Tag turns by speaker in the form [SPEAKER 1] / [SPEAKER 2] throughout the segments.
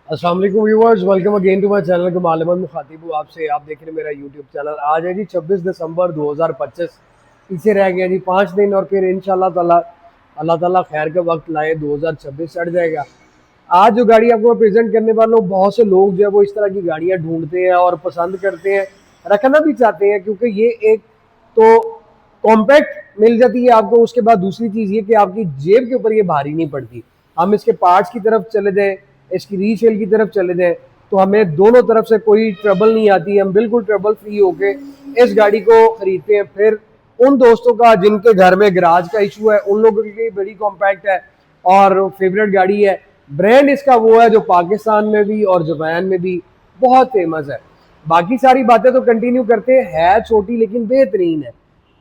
[SPEAKER 1] अस्सलाम वालेकुम viewers, welcome again to my channel. को मालूम मुखातिब हूँ आपसे। आप देख रहे हैं मेरा यूट्यूब चैनल। आज है जी 26 दिसंबर 2025। पीछे रह गया जी 5 दिन और फिर इंशाल्लाह ताला अल्लाह ताला खैर का वक्त लाए 2026 चढ़ जाएगा। आज जो गाड़ी आपको मैं प्रेजेंट करने वाला हूँ, बहुत से लोग जो है वो इस तरह की गाड़ियाँ ढूंढते हैं और पसंद करते हैं, रखना भी चाहते हैं, क्योंकि ये एक तो कॉम्पैक्ट मिल जाती है आपको। उसके बाद दूसरी चीज़ ये कि आपकी जेब के ऊपर ये भारी नहीं पड़ती। हम इसके पार्ट्स की तरफ चले जाएँ, इसकी रीसेल की तरफ चले जाएँ, तो हमें दोनों तरफ से कोई ट्रबल नहीं आती। हम बिल्कुल ट्रबल फ्री होके इस गाड़ी को खरीदते हैं। फिर उन दोस्तों का जिनके घर में गराज का इशू है, उन लोगों के लिए बड़ी कॉम्पैक्ट है और फेवरेट गाड़ी है। ब्रांड इसका वो है जो पाकिस्तान में भी और जापान में भी बहुत फेमस है। बाकी सारी बातें तो कंटिन्यू करते हैं, है छोटी लेकिन बेहतरीन है।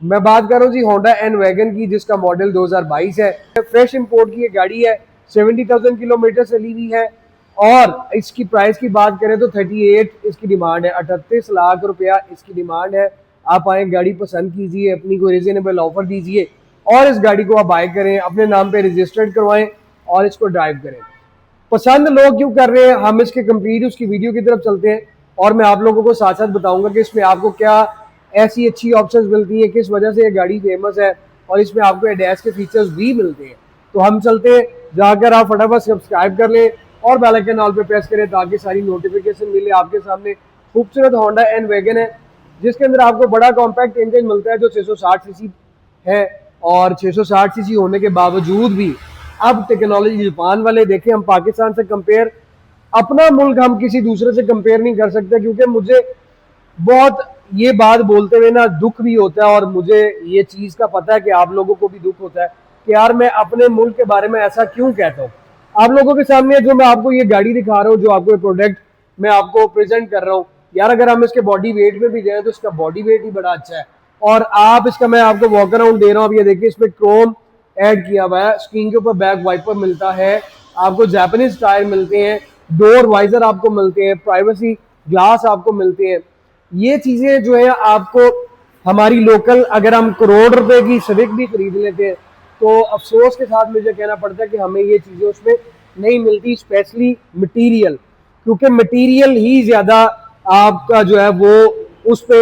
[SPEAKER 1] मैं बात कर रहा हूँ जी होंडा एन वैगन की, जिसका मॉडल 2022 है। फ्रेश इंपोर्ट की ये गाड़ी है, 70,000 किलोमीटर चली हुई है। और इसकी प्राइस की बात करें तो 38 इसकी डिमांड है, 38 लाख रुपया इसकी डिमांड है। आप आए, गाड़ी पसंद कीजिए, अपनी को रीजनेबल ऑफर दीजिए और इस गाड़ी को आप बाय करें, अपने नाम पे रजिस्टर्ड करवाएं और इसको ड्राइव करें। पसंद लोग क्यों कर रहे हैं, हम इसके कंप्लीट उसकी वीडियो की तरफ चलते हैं और मैं आप लोगों को साथ साथ बताऊंगा कि इसमें आपको क्या ऐसी अच्छी ऑप्शंस मिलती है, किस वजह से ये गाड़ी फेमस है और इसमें आपको एडैस के फीचर्स भी मिलते हैं। तो हम चलते हैं, जाकर आप फटाफट सब्सक्राइब कर लें और बेल आइकन ऑल पे प्रेस करें ताकि सारी नोटिफिकेशन मिले आपके सामने। खूबसूरत होंडा एन वैगन है, जिसके अंदर आपको बड़ा कॉम्पैक्ट इंजन मिलता है जो 660 सीसी है। और 660 सीसी होने के बावजूद भी अब टेक्नोलॉजी जापान वाले देखें, हम पाकिस्तान से कंपेयर, अपना मुल्क हम किसी दूसरे से कंपेयर नहीं कर सकते। क्योंकि मुझे बहुत ये बात बोलते हुए ना दुख भी होता है और मुझे ये चीज़ का पता है कि आप लोगों को भी दुख होता है कि यार मैं अपने मुल्क के बारे में ऐसा क्यों कहता हूँ। आप लोगों के सामने जो मैं आपको ये गाड़ी दिखा रहा हूँ, जो आपको ये प्रोडक्ट मैं आपको प्रेजेंट कर रहा हूँ, यार अगर हम इसके बॉडी वेट में भी जाए तो इसका बॉडी वेट ही बड़ा अच्छा है। और आप इसका, मैं आपको वॉक अराउंड दे रहा हूँ, अब ये देखिए इसमें क्रोम ऐड किया हुआ है। स्क्रीन के ऊपर बैक वाइपर मिलता है, आपको जापानीज टायर मिलते हैं, डोर वाइजर आपको मिलते हैं, प्राइवेसी ग्लास आपको मिलते हैं। ये चीजें जो है आपको हमारी लोकल, अगर हम करोड़ रुपए की सिविक भी खरीद लेते हैं तो अफसोस के साथ मुझे कहना पड़ता है कि हमें ये चीजें उसमें नहीं मिलती, स्पेशली मटेरियल, क्योंकि मटेरियल ही ज्यादा आपका जो है वो उस पे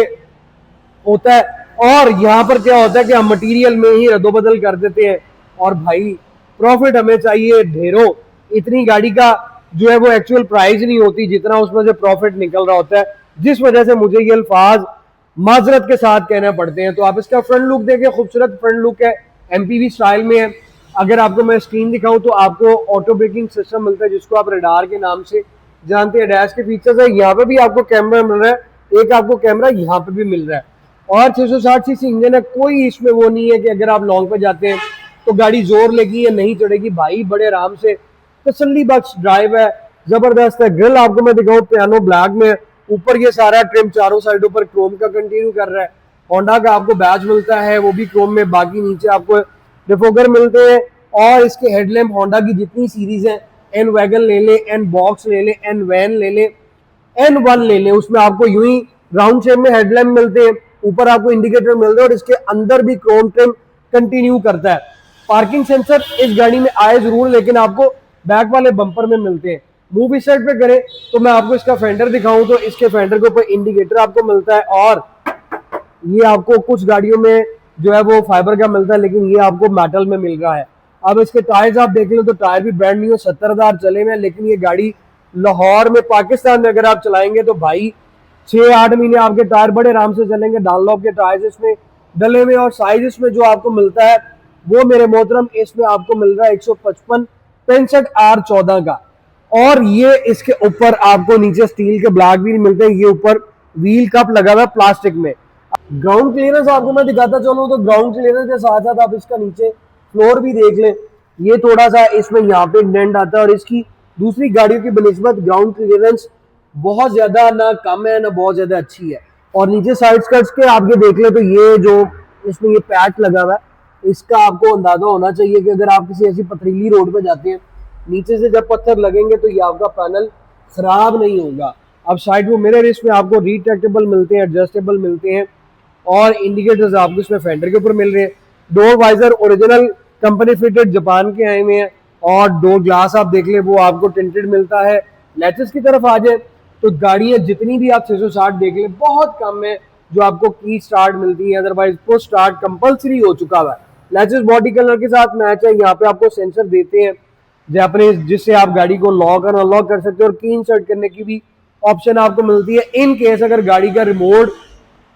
[SPEAKER 1] होता है। और यहाँ पर क्या होता है कि हम मटेरियल में ही रद्दोबदल कर देते हैं और भाई प्रॉफिट हमें चाहिए ढेरों। इतनी गाड़ी का जो है वो एक्चुअल प्राइस नहीं होती जितना उसमें से प्रॉफिट निकल रहा होता है, जिस वजह से मुझे ये अल्फाज माजरत के साथ कहना पड़ते हैं। तो आप इसका फ्रंट लुक देखें, खूबसूरत फ्रंट लुक है, एमपीवी स्टाइल में है। अगर आपको मैं स्क्रीन दिखाऊं तो आपको ऑटो ब्रेकिंग सिस्टम मिलता है, जिसको आप रडार के नाम से जानते हैं। डैश के फीचर्स है, यहाँ पे भी आपको कैमरा मिल रहा है, एक आपको कैमरा यहाँ पे भी मिल रहा है। और 660 सीसी इंजन है, कोई इसमें वो नहीं है कि अगर आप लॉन्ग पे जाते हैं तो गाड़ी जोर लेगी या नहीं चढ़ेगी। भाई बड़े आराम से तसल्ली बख्श ड्राइव है, जबरदस्त है। ग्रिल आपको मैं दिखाऊं, पियानो ब्लैक में, ऊपर ये सारा ट्रिम चारों साइडों पर क्रोम का कंटिन्यू कर रहा है। होंडा का आपको बैच मिलता है, वो भी क्रोम में। बाकी नीचे आपको डिफोगर मिलते हैं और इसके हेडलैम्प होंडा की जितनी सीरीज है, एन वैगन ले लें, एन बॉक्स ले लें, एन वैन ले लें, एन वन ले लें, उसमें आपको यूं ही राउंड शेप में हेडलैम्प मिलते हैं, ऊपर आपको इंडिकेटर मिलते हैं और इसके अंदर भी क्रोम ट्रिम कंटिन्यू करता है। पार्किंग सेंसर इस गाड़ी में आए जरूर, लेकिन आपको बैक वाले बम्पर में मिलते हैं। मूव इस साइड पे करें तो मैं आपको इसका फेंडर दिखाऊं तो इसके फेंडर के ऊपर इंडिकेटर आपको मिलता है और ये आपको कुछ गाड़ियों में जो है वो फाइबर का मिलता है, लेकिन ये आपको मेटल में मिल रहा है। अब इसके टायर्स आप देख लो तो टायर भी ब्रांड न्यू 70,000 चले हुए हैं, लेकिन ये गाड़ी लाहौर में, पाकिस्तान में अगर आप चलाएंगे तो भाई 6-8 महीने आपके टायर बड़े आराम से चलेंगे। डानलॉप के टायर्स इसमें डले हुए और साइज इसमें जो आपको मिलता है वो मेरे मोहतरम इसमें आपको मिल रहा है 155 65R14 का। और ये इसके ऊपर आपको नीचे स्टील के ब्लॉक भी मिलते हैं, ये ऊपर व्हील कप लगा हुआ है प्लास्टिक में। ग्राउंड क्लियरेंस आपको मैं दिखाता चलूं तो ग्राउंड क्लियरेंस के साथ साथ आप इसका नीचे फ्लोर भी देख लें, ये थोड़ा सा इसमें यहाँ पे डेंट आता है और इसकी दूसरी गाड़ियों की बनिस्बत ग्राउंड क्लियरेंस बहुत ज्यादा ना कम है ना बहुत ज्यादा अच्छी है। और नीचे साइड स्कर्ट्स के आप ये देख ले तो ये जो इसमें ये पैच लगा हुआ है, इसका आपको अंदाजा होना चाहिए कि अगर आप किसी ऐसी पथरीली रोड पे जाते हैं, नीचे से जब पत्थर लगेंगे तो ये आपका पैनल खराब नहीं होगा। अब साइड वो मिरर इसमें आपको रिट्रैक्टेबल मिलते हैं, एडजस्टेबल मिलते हैं और इंडिकेटर्स आपको इसमें फेंडर के ऊपर मिल रहे हैं। Door visor original company fitted Japan के आए हुए हैं और डोर ग्लास आप देख ले वो आपको टिंटेड मिलता है। लैचेस की तरफ आ जाए तो गाड़ियां जितनी भी आप 660 देख लें बहुत कम है जो आपको की स्टार्ट मिलती है, अदरवाइज पुश स्टार्ट कंपलसरी हो चुका हुआ है। लैचेस बॉडी कलर के साथ मैच है, यहाँ पे आपको सेंसर देते हैं जापानीज जिससे आप गाड़ी को लॉक और अनलॉक कर सकते हो, और की इंसर्ट करने की भी ऑप्शन आपको मिलती है। इन केस अगर गाड़ी का रिमोट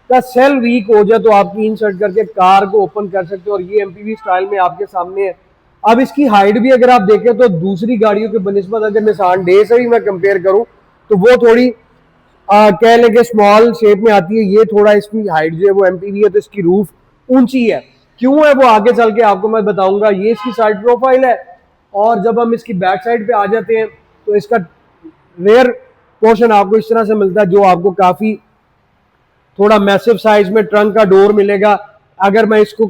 [SPEAKER 1] का सेल वीक हो जाए तो आप की इंसर्ट करके कार को ओपन कर सकते हो, और ये एमपीवी स्टाइल में आपके सामने है। अब इसकी हाइट भी अगर आप देखें तो दूसरी गाड़ियों के बनिस्बत अगर निसान डे से भी मैं कंपेयर करूं तो वो थोड़ी कह लें कि स्मॉल शेप में आती है। ये थोड़ा इसकी हाइट जो है वो एमपीवी है तो इसकी रूफ ऊंची है। क्यों है वो आगे चल के आपको मैं बताऊंगा। ये इसकी साइड प्रोफाइल है, और जब हम इसकी बैक साइड पे आ जाते हैं तो इसका रेयर पोर्शन आपको इस तरह से मिलता है जो आपको काफी थोड़ा मैसिव साइज में ट्रंक का डोर मिलेगा। अगर मैं इसको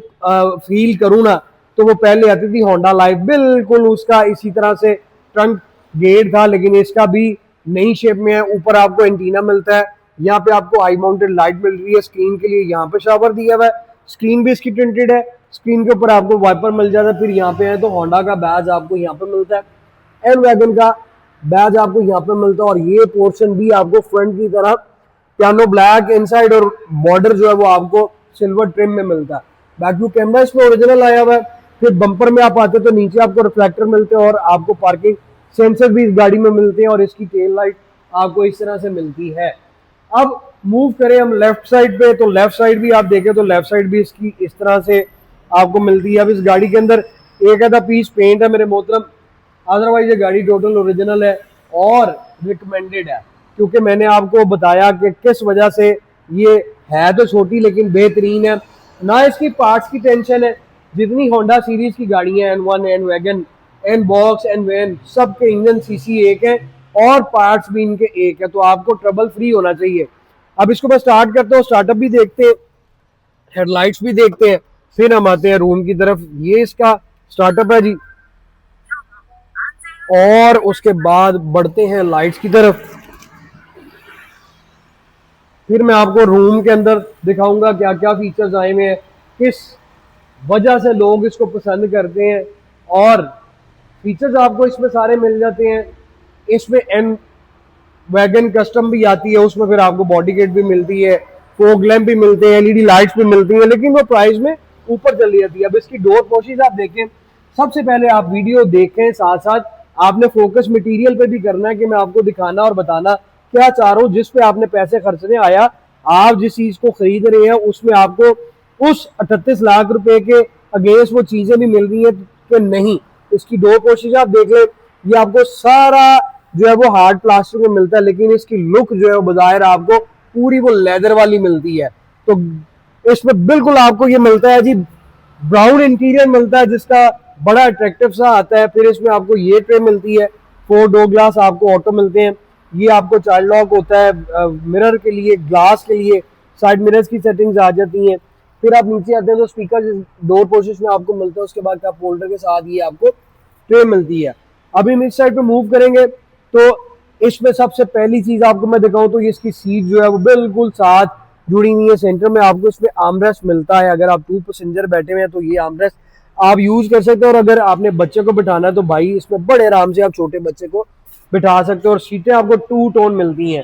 [SPEAKER 1] फील करूँ ना तो वो पहले आती थी होंडा लाइफ, बिल्कुल उसका इसी तरह से ट्रंक गेट था, लेकिन इसका भी नई शेप में है। ऊपर आपको एंटीना मिलता है, यहाँ पे आपको आई माउंटेड लाइट मिल रही है स्क्रीन के लिए, यहाँ पे शावर दिया हुआ है, स्क्रीन भी इसकी टिंटेड है, स्क्रीन के ऊपर आपको वाइपर मिल जाता है। फिर यहाँ पे है तो होंडा का बैज आपको यहाँ पे मिलता है, एल वैगन का बैज आपको यहाँ पे मिलता है, और ये पोर्शन भी आपको फ्रंट की तरफ पियानो ब्लैक इनसाइड और बॉर्डर जो है वो आपको सिल्वर ट्रिम में मिलता है। बैक व्यू कैमरा इसमें ओरिजिनल आया हुआ है। फिर बम्पर में आप आते तो नीचे आपको रिफ्लेक्टर मिलते हैं, और आपको पार्किंग सेंसर भी इस गाड़ी में मिलते हैं, और इसकी टेल लाइट आपको इस तरह से मिलती है। अब मूव करें हम लेफ्ट साइड पे, तो लेफ्ट साइड भी आप देखें तो लेफ्ट साइड भी इसकी इस तरह से आपको मिलती है। अब इस गाड़ी के अंदर एक आधा पीस पेंट है मेरे मोहतरम, अदरवाइज ये गाड़ी टोटल ओरिजिनल है और रिकमेंडेड है, क्योंकि मैंने आपको बताया कि किस वजह से ये है तो छोटी लेकिन बेहतरीन है। ना इसकी पार्ट्स की टेंशन है, जितनी होंडा सीरीज की गाड़ियां N One, N Wagon, N Box, N Van, सब के इंजन सीसी एक है और पार्ट्स भी इनके एक है, तो आपको ट्रबल फ्री होना चाहिए। अब इसको मैं स्टार्ट करता हूँ, स्टार्टअप भी देखते हैं, हेडलाइट्स भी देखते हैं, फिर हम आते हैं रूम की तरफ। ये इसका स्टार्टअप है जी, और उसके बाद बढ़ते हैं लाइट्स की तरफ। फिर मैं आपको रूम के अंदर दिखाऊंगा क्या क्या फीचर्स आए हुए हैं, किस वजह से लोग इसको पसंद करते हैं, और फीचर्स आपको इसमें सारे मिल जाते हैं। इसमें एन वैगन कस्टम भी आती है, उसमें फिर आपको बॉडी किट भी मिलती है, फोग लैम्प भी मिलते हैं, एलईडी लाइट्स भी मिलती हैं, लेकिन वो प्राइस में ऊपर चली जाती है। अब इसकी डोर पोशीज आप देखें, सबसे पहले आप वीडियो देखें, साथ साथ आपने फोकस मटेरियल पे भी करना है कि मैं आपको दिखाना और बताना क्या चाह रहा हूँ। जिस पे आपने पैसे खर्चने आया, आप जिस चीज को खरीद रहे हैं उसमें आपको उस 38 लाख रुपए के अगेंस्ट वो चीजें भी मिल रही है कि नहीं। इसकी डोर पोशीज आप देख लें, ये आपको सारा जो है वो हार्ड प्लास्टिक में मिलता है, लेकिन इसकी लुक जो है वो बाहर आपको पूरी वो लेदर वाली मिलती है। तो इसमें बिल्कुल आपको ये मिलता है जी, ब्राउन इंटीरियर मिलता है जिसका बड़ा अट्रैक्टिव सा आता है। फिर इसमें आपको ये ट्रे मिलती है, 4 डोर ग्लास आपको ऑटो मिलते हैं, ये आपको चाइल्ड लॉक होता है, मिरर के लिए, ग्लास के लिए साइड मिरर्स की सेटिंग्स आ जाती हैं। फिर आप नीचे आते हैं तो स्पीकर डोर पोर्शन में आपको मिलता है, उसके बाद कप होल्डर के साथ ये आपको ट्रे मिलती है। अभी हम इस साइड पे मूव करेंगे तो इसमें सबसे पहली चीज आपको मैं दिखाऊं तो ये इसकी सीट जो है वो बिल्कुल साथ जुड़ी हुई है। सेंटर में आपको इसमें आर्मरेस्ट मिलता है, अगर आप 2 पैसेंजर बैठे हुए हैं तो ये आर्मरेस्ट आप यूज कर सकते हो, और अगर आपने बच्चे को बिठाना है तो भाई इसमें बड़े आराम से आप छोटे बच्चे को बिठा सकते हो। और सीटें आपको 2 टोन मिलती हैं,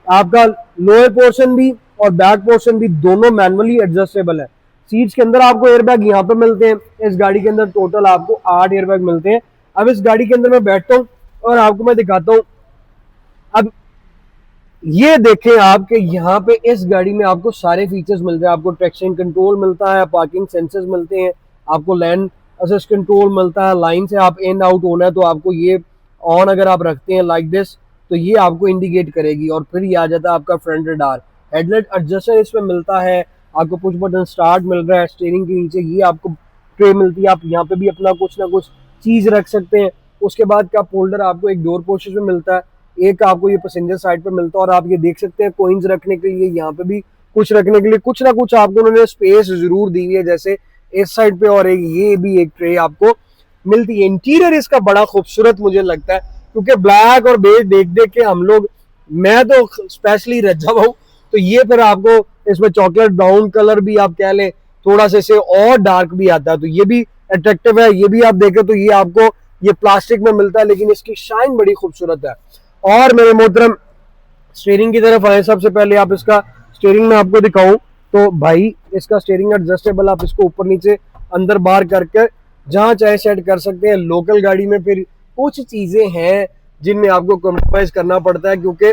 [SPEAKER 1] आपका लोअर पोर्शन भी और बैक पोर्शन भी दोनों मैनुअली एडजस्टेबल है। सीट्स के अंदर आपको एयरबैग यहाँ पे मिलते हैं, इस गाड़ी के अंदर टोटल आपको 8 एयरबैग मिलते हैं। अब इस गाड़ी के अंदर मैं बैठता हूँ और आपको मैं दिखाता हूँ। अब ये देखें आप कि यहाँ पे इस गाड़ी में आपको सारे फीचर्स मिलते हैं, आपको ट्रैक्शन कंट्रोल मिलता है, पार्किंग सेंसर्स मिलते हैं, आपको लैंड असिस्ट कंट्रोल मिलता है, लाइन से आप इन आउट होना है तो आपको ये ऑन अगर आप रखते हैं लाइक दिस तो ये आपको इंडिकेट करेगी, और फिर ये आ जाता है आपका फ्रंट रडार। हेडलाइट एडजस्टर इसमें मिलता है, आपको पुश बटन स्टार्ट मिल रहा है, स्टीयरिंग के नीचे ये आपको ट्रे मिलती है, आप यहाँ पे भी अपना कुछ ना कुछ चीज रख सकते हैं। उसके बाद कप होल्डर आपको एक डोर पोर्शन में मिलता है, एक आपको ये पैसेंजर साइड पे मिलता है, और आप ये देख सकते हैं कोइंस रखने के लिए, यहाँ पे भी कुछ रखने के लिए कुछ ना कुछ आपको उन्होंने स्पेस जरूर दी हुई है, जैसे इस साइड पे, और एक ये भी एक ट्रे आपको मिलती है। इंटीरियर इसका बड़ा खूबसूरत मुझे लगता है, क्योंकि ब्लैक और बेज देख देख के हम लोग, मैं तो स्पेशली रज्जा हूँ, तो ये फिर आपको इसमें चॉकलेट ब्राउन कलर भी आप कह लें, थोड़ा सा इसे और डार्क भी आता है, तो ये भी अट्रैक्टिव है। ये भी आप देखें तो ये आपको ये प्लास्टिक में मिलता है, लेकिन इसकी शाइन बड़ी खूबसूरत है। और मेरे मोहतरम स्टीयरिंग की तरफ आए, सबसे पहले आप इसका स्टीयरिंग में आपको दिखाऊं तो भाई इसका स्टीयरिंग एडजस्टेबल, आप इसको ऊपर नीचे अंदर बाहर करके जहां चाहे सेट कर सकते हैं। लोकल गाड़ी में फिर कुछ चीजें हैं जिनमें आपको कॉम्प्रोमाइज करना पड़ता है, क्योंकि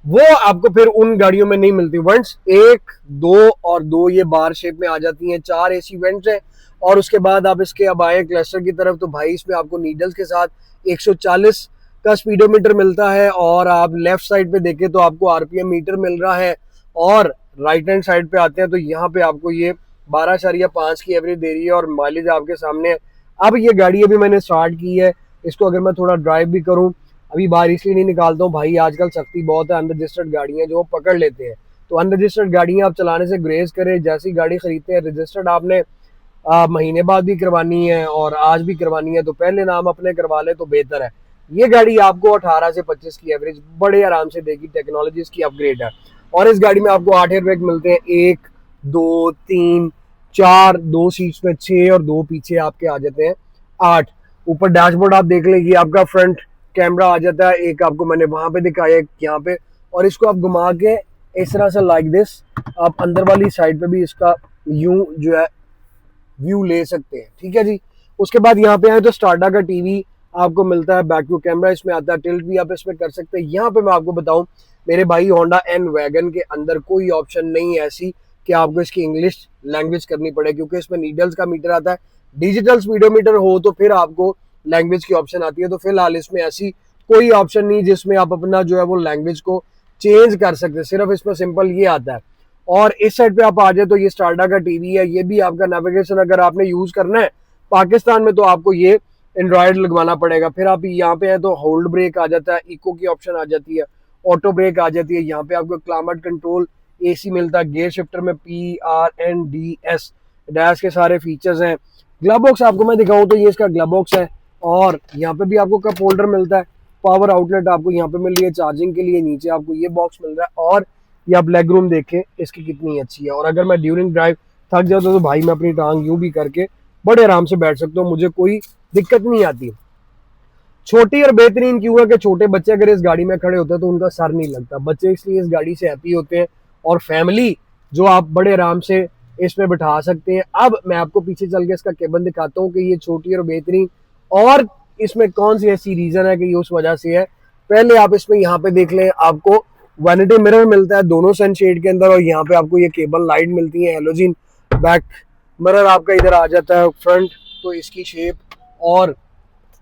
[SPEAKER 1] वो आपको फिर उन गाड़ियों में नहीं मिलती। वेंट्स एक दो और दो ये बार शेप में आ जाती हैं, 4 एसी वेंट्स हैं। और उसके बाद आप इसके अब आए क्लस्टर की तरफ तो भाई इसमें आपको नीडल्स के साथ 140 का स्पीडोमीटर मिलता है। और आप लेफ्ट साइड पे देखें तो आपको आरपीएम मीटर मिल रहा है। और राइट हैंड साइड पे आते हैं तो यहाँ पे आपको ये 12.5 की एवरेज दे रही है और माइलेज आपके सामने है। अब ये गाड़ी अभी मैंने स्टार्ट की है, इसको अगर मैं थोड़ा ड्राइव भी करूं, अभी बाहर इसलिए नहीं निकालता हूँ भाई, आजकल सख्ती बहुत है, अनरजिस्टर्ड गाड़ियां जो पकड़ लेते हैं। तो अनरजिस्टर्ड गाड़ियां आप चलाने से ग्रेज करें। जैसी गाड़ी खरीदते हैं रजिस्टर्ड आपने महीने बाद भी करवानी है और आज भी करवानी है, तो पहले नाम अपने करवा ले तो बेहतर है। ये गाड़ी आपको 18 से 25 की एवरेज बड़े आराम से देगी, टेक्नोलॉजी इसकी अपग्रेड है। और इस गाड़ी में आपको 8 एयरबैग मिलते हैं, 1 2 3 4, 2 सीट्स में 6 और 2 पीछे आपके आ जाते हैं 8। ऊपर डैशबोर्ड आप देख लेंगे, आपका फ्रंट कैमरा आ जाता है, एक आपको मैंने वहां पे दिखाया एक यहाँ पे। और इसको आप घुमा के इस तरह से लाइक दिस आप अंदर वाली साइड पे भी इसका यूं जो है व्यू ले सकते हैं, ठीक है जी। उसके बाद यहाँ पे आए तो स्टार्डा का टीवी आपको मिलता है, बैक व्यू कैमरा इसमें आता है, टिल्ट भी आप इसमें कर सकते हैं। यहाँ पे मैं आपको बताऊं मेरे भाई होंडा एन वैगन के अंदर कोई ऑप्शन नहीं है ऐसी कि आपको इसकी इंग्लिश लैंग्वेज करनी पड़े, क्योंकि इसमें नीडल्स का मीटर आता है। डिजिटल स्पीडोमीटर हो तो फिर आपको लैंग्वेज की ऑप्शन आती है, तो फिलहाल इसमें ऐसी कोई ऑप्शन नहीं जिसमें आप अपना जो है वो लैंग्वेज को चेंज कर सकते, सिर्फ इसमें सिंपल ये आता है। और इस साइड पे आप आ जाए तो ये स्टार्डा का टीवी है, ये भी आपका नेविगेशन अगर आपने यूज करना है पाकिस्तान में तो आपको ये एंड्रॉयड लगवाना पड़ेगा। फिर आप यहाँ पे है तो होल्ड ब्रेक आ जाता है, इको की ऑप्शन आ जाती है, ऑटो ब्रेक आ जाती है, यहाँ पे आपको क्लाइमेट कंट्रोल एसी मिलता है, गियर शिफ्टर में PRNDS डैश के सारे फीचर्स हैं। ग्लव बॉक्स आपको मैं दिखाऊं तो ये इसका ग्लव बॉक्स है और यहाँ पे भी आपको कप होल्डर मिलता है, पावर आउटलेट आपको यहाँ पे मिल रही है चार्जिंग के लिए, नीचे आपको ये बॉक्स मिल रहा है। और ये आप लेग रूम देखें इसकी कितनी अच्छी है। और अगर मैं ड्यूरिंग ड्राइव थक जाता तो भाई मैं अपनी टांग यूं भी करके बड़े आराम से बैठ सकता हूँ, मुझे कोई दिक्कत नहीं आती। छोटी और बेहतरीन क्यों है कि छोटे बच्चे अगर इस गाड़ी में खड़े होते हैं तो उनका सर नहीं लगता, बच्चे इसलिए इस गाड़ी से हैप्पी होते हैं और फैमिली जो आप बड़े आराम से इसमें बिठा सकते हैं। अब मैं आपको पीछे चल के इसका केबन दिखाता हूँ कि ये छोटी और बेहतरीन और इसमें कौन सी ऐसी रीजन है कि ये उस वजह से है। पहले आप इसमें यहाँ पे देख लें, आपको वैनिटी मिरर मिलता है दोनों सनशेड के अंदर और यहाँ पे आपको ये केबल लाइट मिलती है हेलोजन। बैक मिरर आपका इधर आ जाता है, फ्रंट तो इसकी शेप और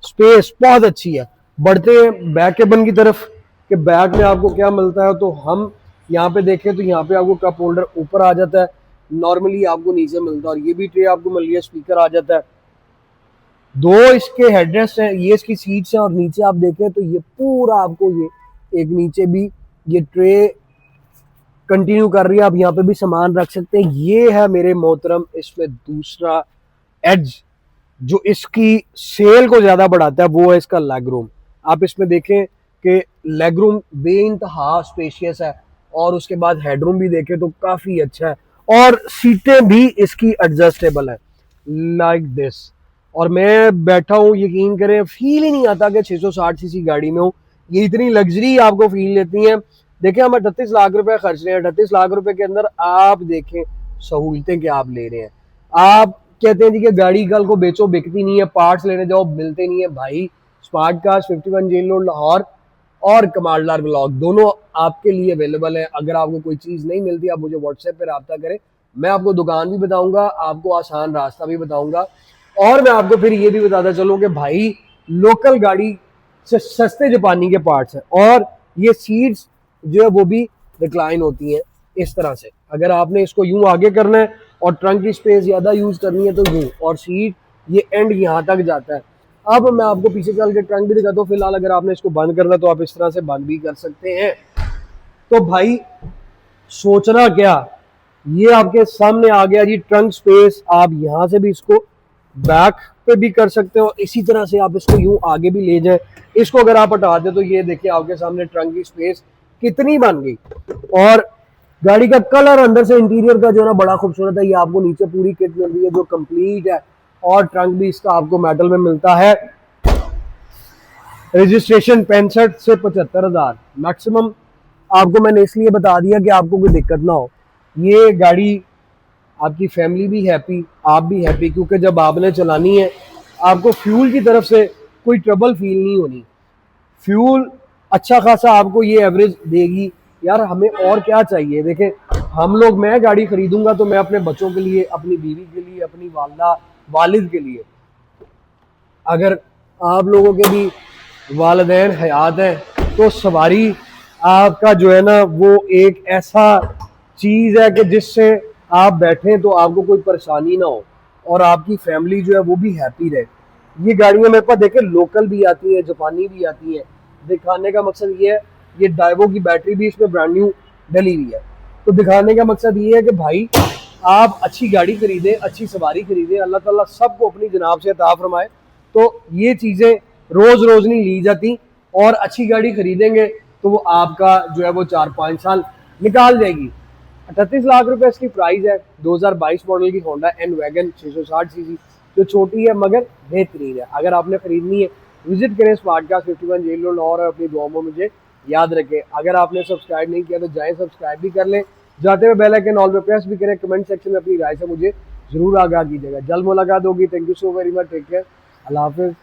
[SPEAKER 1] स्पेस बहुत अच्छी है। बढ़ते हैं बैक केबन की तरफ कि बैक में आपको क्या मिलता है, तो हम यहाँ पे देखें तो यहाँ पे आपको कप होल्डर ऊपर आ जाता है, नॉर्मली आपको नीचे मिलता है और ये भी ट्रे आपको मिल रही है, स्पीकर आ जाता है, 2 इसके हेडरेस्ट हैं, ये इसकी सीट्स हैं और नीचे आप देखें तो ये पूरा आपको ये एक नीचे भी ये ट्रे कंटिन्यू कर रही है, आप यहाँ पे भी सामान रख सकते हैं। ये है मेरे मोहतरम इसमें दूसरा एज जो इसकी सेल को ज्यादा बढ़ाता है, वो है इसका लेग रूम। आप इसमें देखें कि लेग रूम बेइंतहा स्पेशियस है और उसके बाद हेडरूम भी देखें तो काफी अच्छा है और सीटें भी इसकी एडजस्टेबल है लाइक दिस। और मैं बैठा हूँ, यकीन करें फील ही नहीं आता कि 660 सीसी गाड़ी में हूँ, ये इतनी लग्जरी आपको फील लेती है। देखें हम 38 लाख रुपए खर्च रहे हैं, 38 लाख रुपए के अंदर आप देखें सहूलतें क्या आप ले रहे हैं। आप कहते हैं जी कि गाड़ी कल को बेचो बिकती नहीं है, पार्ट्स लेने जाओ मिलते नहीं है भाई। Smart Cars 51 Jail Road Lahore और कमालदार ब्लॉग दोनों आपके लिए अवेलेबल है। अगर आपको कोई चीज़ नहीं मिलती आप मुझे व्हाट्सएप पे रब्ता करें, मैं आपको दुकान भी बताऊंगा, आपको आसान रास्ता भी बताऊंगा और मैं आपको फिर ये भी बताता चलूँ कि भाई लोकल गाड़ी से सस्ते जापानी के पार्ट्स हैं और ये सीट्स जो है वो भी रिक्लाइन होती हैं इस तरह से। अगर आपने इसको यूं आगे करना है और ट्रंक की स्पेस ज़्यादा यूज़ करनी है तो यूं, और सीट ये एंड यहाँ तक जाता है। अब मैं आपको पीछे चल के ट्रंक भी दिखाता हूँ। फिलहाल अगर आपने इसको बंद करना है तो आप इस तरह से बंद भी कर सकते हैं। तो भाई सोचना क्या, ये आपके सामने आ गया जी ट्रंक स्पेस। आप यहाँ से भी इसको बैक पे भी कर सकते हो, इसी तरह से आप इसको यूं आगे भी ले जाए। इसको अगर आप हटा दे तो ये देखिए आपके सामने ट्रंक की स्पेस कितनी बन गई। और गाड़ी का कलर अंदर से इंटीरियर का जो है ना बड़ा खूबसूरत है। ये आपको नीचे पूरी किट मिल रही है जो कंप्लीट है और ट्रंक भी इसका आपको मेटल में मिलता है। रजिस्ट्रेशन 65 से 75 हज़ार मैक्सिमम। आपको मैंने इसलिए बता दिया कि आपको कोई दिक्कत ना हो। ये गाड़ी आपकी फैमिली भी हैप्पी, आप भी हैप्पी, क्योंकि जब आपने चलानी है आपको फ्यूल की तरफ से कोई ट्रबल फील नहीं होनी। फ्यूल अच्छा खासा आपको ये एवरेज देगी। यार हमें और क्या चाहिए। देखें हम लोग, मैं गाड़ी खरीदूंगा तो मैं अपने बच्चों के लिए, अपनी बीवी के लिए, अपनी वालदा वालिद के लिए। अगर आप लोगों के भी वालिदैन हयात हैं तो सवारी आपका जो है ना वो एक ऐसा चीज़ है कि जिससे आप बैठें तो आपको कोई परेशानी ना हो और आपकी फैमिली जो है वो भी हैप्पी रहे। ये गाड़ियाँ मेरे पास देखें लोकल भी आती हैं, जापानी भी आती हैं। दिखाने का मकसद ये है, ये डाइवो की बैटरी भी इसमें ब्रांड न्यू डली हुई है। तो दिखाने का मकसद ये है कि भाई आप अच्छी गाड़ी खरीदें, अच्छी सवारी खरीदें, अल्लाह ताला सबको अपनी जनाब से अता फरमाए। तो ये चीज़ें रोज़ रोज़ नहीं ली जाती, और अच्छी गाड़ी खरीदेंगे तो वो आपका जो है वो 4-5 साल निकाल जाएगी। 38 लाख रुपए इसकी प्राइस है। 2022 मॉडल की होंडा एन वैगन 660 सीसी, जो छोटी है मगर बेहतरीन है। अगर आपने खरीदनी है विजिट करें स्मार्ट कार 51 जेल रोड और अपनी दुआओं में मुझे याद रखें। अगर आपने सब्सक्राइब नहीं किया तो जाएं सब्सक्राइब भी कर लें, जाते हुए बेल आइकन ऑल पे प्रेस भी करें। कमेंट सेक्शन में अपनी राय से मुझे जरूर आगाह कीजिएगा। जल्द मुलाकात होगी। Thank you so very much. Take care. अल्लाह हाफिज़।